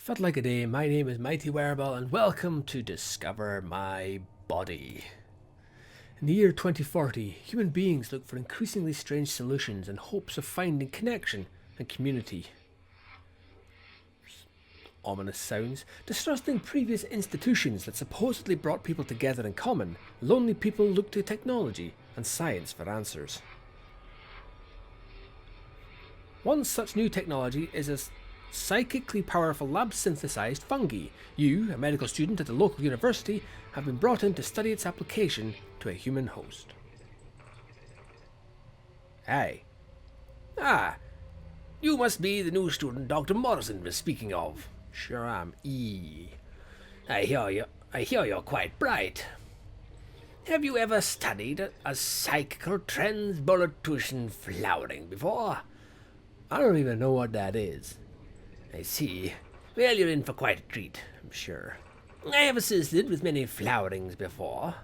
Felt like a day. My name is Mighty Wereball, and welcome to Discover My Body. In the year 2040, human beings look for increasingly strange solutions in hopes of finding connection and community. Ominous sounds. Distrusting previous institutions that supposedly brought people together in common, lonely people look to technology and science for answers. One such new technology is a psychically powerful lab-synthesized fungi. You, a medical student at a local university, have been brought in to study its application to a human host. Hey. Ah, you must be the new student Dr. Morrison was speaking of. Sure am. I hear you're quite bright. Have you ever studied a psychical transbolitution flowering before? I don't even know what that is. I see. Well, you're in for quite a treat, I'm sure. I have assisted with many flowerings before.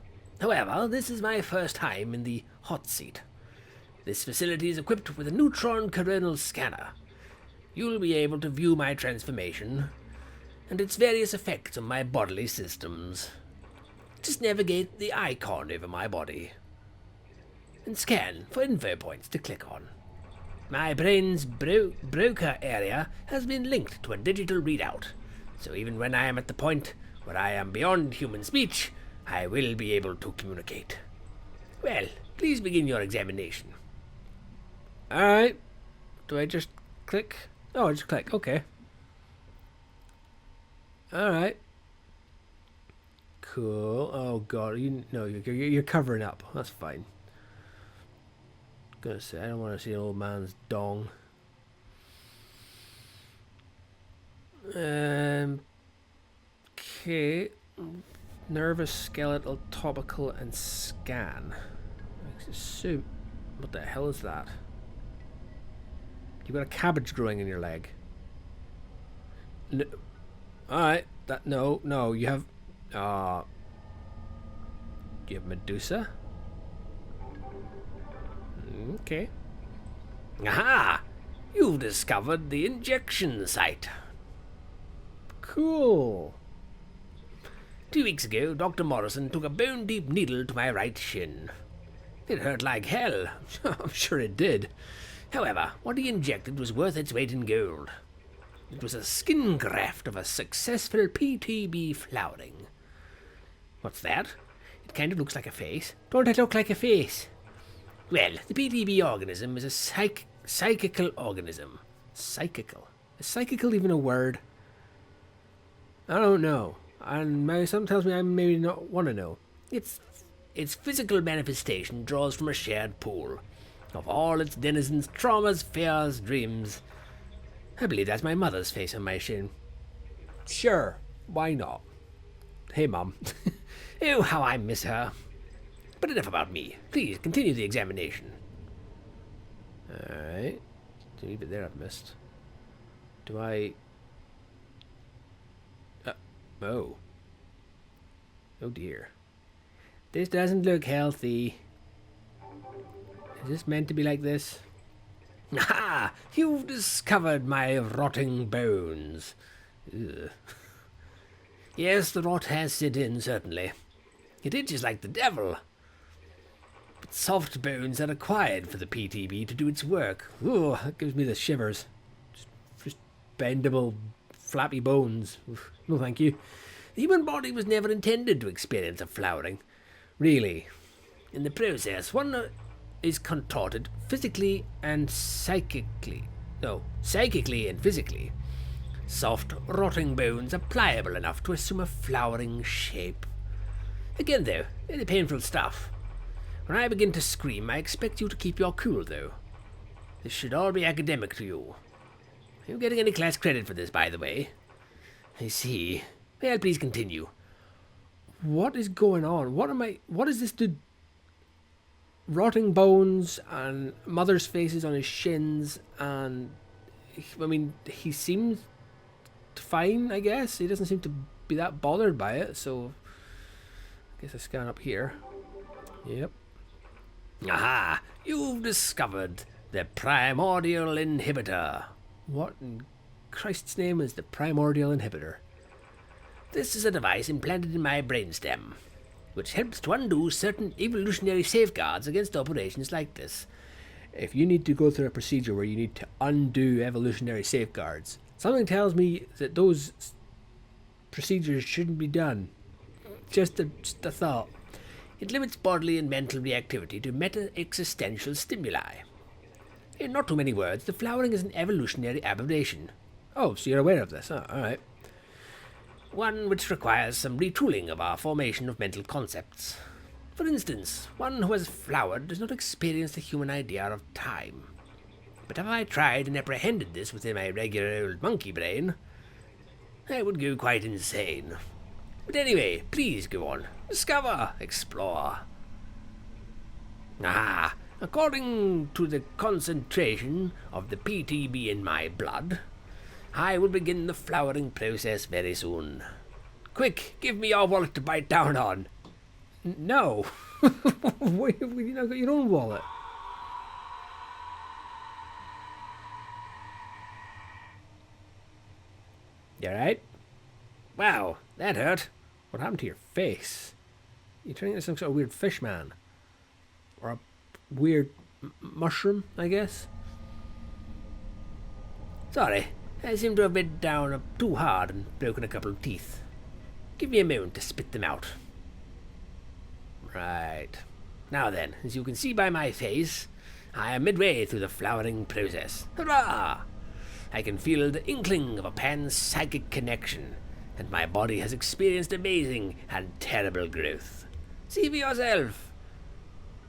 However, this is my first time in the hot seat. This facility is equipped with a neutron coronal scanner. You'll be able to view my transformation and its various effects on my bodily systems. Just navigate the icon over my body and scan for info points to click on. My brain's broker area has been linked to a digital readout, so even when I am at the point where I am beyond human speech, I will be able to communicate. Well, please begin your examination. Alright. Do I just click? Oh, I just click. Okay. Alright. Cool. Oh god, you're covering up. That's fine. Gonna say I don't want to see an old man's dong. Okay. Nervous, skeletal, topical, and scan. Soup. What the hell is that? You got a cabbage growing in your leg. No. Alright. No. You have. You have Medusa? Okay. Aha! You've discovered the injection site. Cool. 2 weeks ago, Dr. Morrison took a bone-deep needle to my right shin. It hurt like hell. I'm sure it did. However, what he injected was worth its weight in gold. It was a skin graft of a successful PTB Flowering. What's that? It kind of looks like a face. Don't it look like a face? Well, the PTB organism is a psychical organism. Psychical? Is psychical even a word? I don't know. And something tells me I maybe not want to know. Its physical manifestation draws from a shared pool of all its denizens' traumas, fears, dreams. I believe that's my mother's face on my shin. Sure, why not? Hey, Mum. Oh, how I miss her. But enough about me. Please continue the examination. Alright. There's a wee bit there I've missed. Do I... oh. Oh dear. This doesn't look healthy. Is this meant to be like this? Aha! You've discovered my rotting bones. Ugh. Yes, the rot has set in, certainly. It itches like the devil. But soft bones are required for the PTB to do its work. Ooh, that gives me the shivers. Just bendable, flappy bones. Oof, no thank you. The human body was never intended to experience a flowering. Really. In the process, one is contorted physically and psychically. No, psychically and physically. Soft, rotting bones are pliable enough to assume a flowering shape. Again, though, very painful stuff. When I begin to scream, I expect you to keep your cool, though. This should all be academic to you. Are you getting any class credit for this, by the way? I see. Well, please continue. What is going on? What is this dude? Rotting bones and mother's faces on his shins, and he seems fine, I guess. He doesn't seem to be that bothered by it, so I guess I scan up here. Yep. Aha! You've discovered the primordial inhibitor. What in Christ's name is the primordial inhibitor? This is a device implanted in my brainstem, which helps to undo certain evolutionary safeguards against operations like this. If you need to go through a procedure where you need to undo evolutionary safeguards, something tells me that those procedures shouldn't be done. Just a thought. It limits bodily and mental reactivity to meta-existential stimuli. In not too many words, the flowering is an evolutionary aberration. Oh, so you're aware of this? Oh, alright. One which requires some retooling of our formation of mental concepts. For instance, one who has flowered does not experience the human idea of time. But if I tried and apprehended this within my regular old monkey brain, I would go quite insane. But anyway, please go on. Discover, explore. According to the concentration of the PTB in my blood, I will begin the flowering process very soon. Quick, give me your wallet to bite down on. No. You not got your own wallet. You alright? Wow, that hurt. What happened to your face? You're turning into some sort of weird fish man. Or a weird mushroom, I guess? Sorry, I seem to have bit down too hard and broken a couple of teeth. Give me a moment to spit them out. Right. Now then, as you can see by my face, I am midway through the flowering process. Hurrah! I can feel the inkling of a pan-psychic connection, and my body has experienced amazing and terrible growth. See for yourself.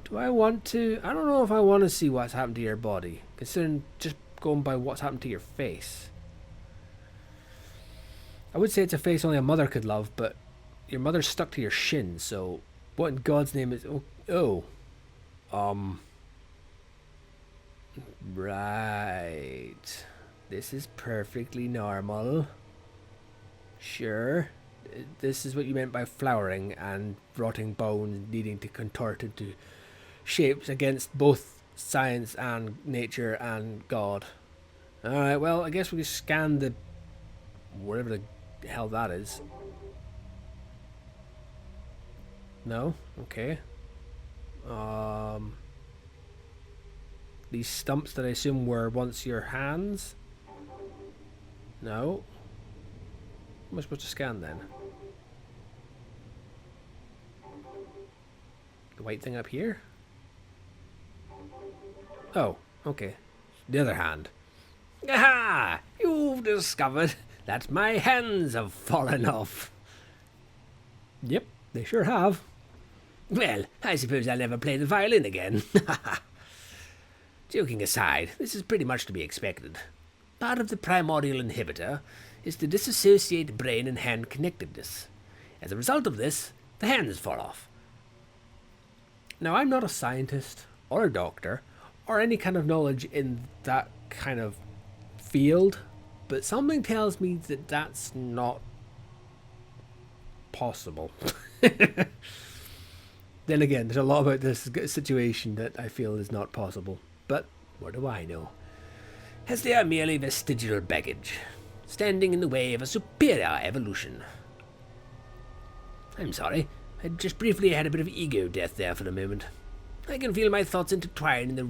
Do I want to? I don't know if I want to see what's happened to your body, considering just going by what's happened to your face. I would say it's a face only a mother could love, but your mother's stuck to your shin, so what in God's name is... Right. This is perfectly normal. Sure. This is what you meant by flowering and rotting bones needing to contort into shapes against both science and nature and God. Alright, well, I guess we can scan the... whatever the hell that is. No? Okay. These stumps that I assume were once your hands? No. What am I supposed to scan then? The white thing up here? Oh, okay. The other hand. Aha! You've discovered that my hands have fallen off. Yep, they sure have. Well, I suppose I'll never play the violin again. Joking aside, this is pretty much to be expected. Part of the primordial inhibitor is to disassociate brain and hand connectedness. As a result of this, the hands fall off. Now, I'm not a scientist or a doctor or any kind of knowledge in that kind of field, but something tells me that that's not possible. Then again, there's a lot about this situation that I feel is not possible, but what do I know? As they are merely vestigial baggage, standing in the way of a superior evolution. I'm sorry, I just briefly had a bit of ego death there for a moment. I can feel my thoughts intertwine in the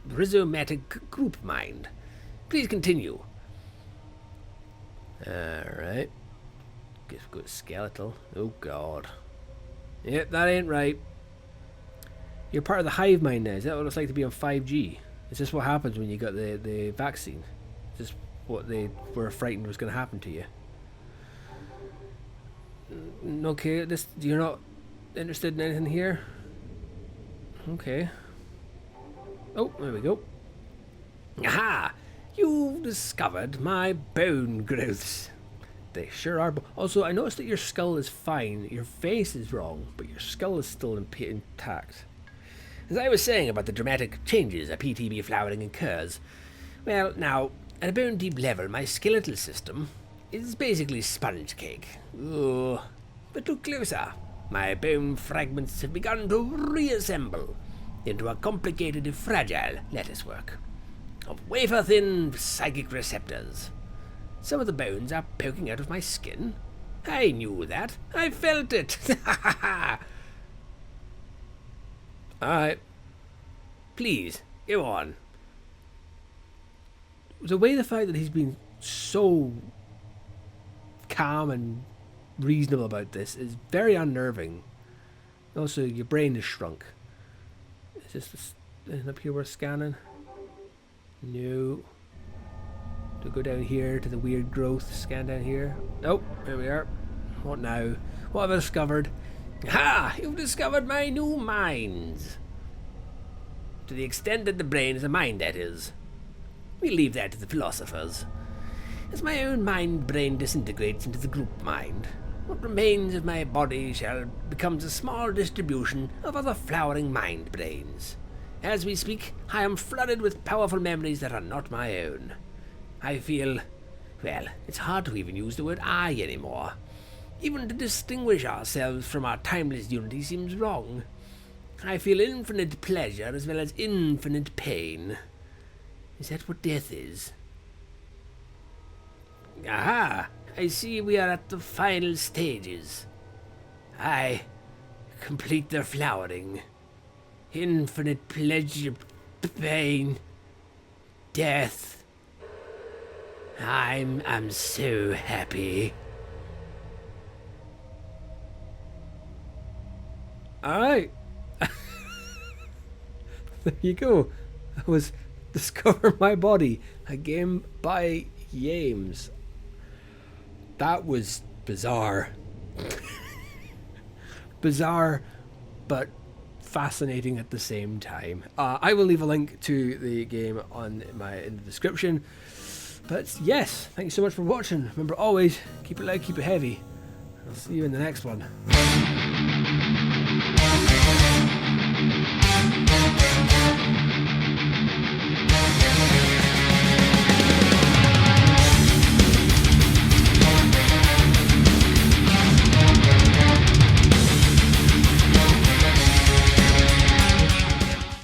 rhizomatic group mind. Please continue. Alright. Guess we've got skeletal. Oh god. Yep, that ain't right. You're part of the Hive mind now. Is that what it's like to be on 5G? Is this what happens when you got the vaccine? Is this what they were frightened was going to happen to you? Okay, you're not interested in anything here? Okay. Oh, there we go. Aha! You've discovered my bone growths. They sure are. Also, I noticed that your skull is fine. Your face is wrong, but your skull is still intact. As I was saying about the dramatic changes a PTB flowering incurs, well, now, at a bone deep level, my skeletal system is basically sponge cake. Ugh. But look closer. My bone fragments have begun to reassemble into a complicated and fragile latticework of wafer-thin psychic receptors. Some of the bones are poking out of my skin. I knew that. I felt it. Alright. Please, go on. The fact that he's been so calm and reasonable about this is very unnerving. Also, your brain is shrunk. Is this anything up here worth scanning? No. To go down here to the weird growth, scan down here. Nope, here we are. What now? What have I discovered? Ha! You've discovered my new minds. To the extent that the brain is a mind, that is. We leave that to the philosophers. As my own mind-brain disintegrates into the group mind, what remains of my body shall becomes a small distribution of other flowering mind-brains. As we speak, I am flooded with powerful memories that are not my own. I feel... well, it's hard to even use the word I anymore. Even to distinguish ourselves from our timeless unity seems wrong. I feel infinite pleasure as well as infinite pain. Is that what death is? Aha! I see we are at the final stages. I complete the flowering. Infinite pleasure, pain, death. I'm so happy. Alright. There you go. I was Discover My Body, a game by Yames. That was bizarre. Bizarre, but fascinating at the same time. I will leave a link to the game in the description. But yes, thank you so much for watching. Remember, always keep it light, keep it heavy. I'll see you in the next one.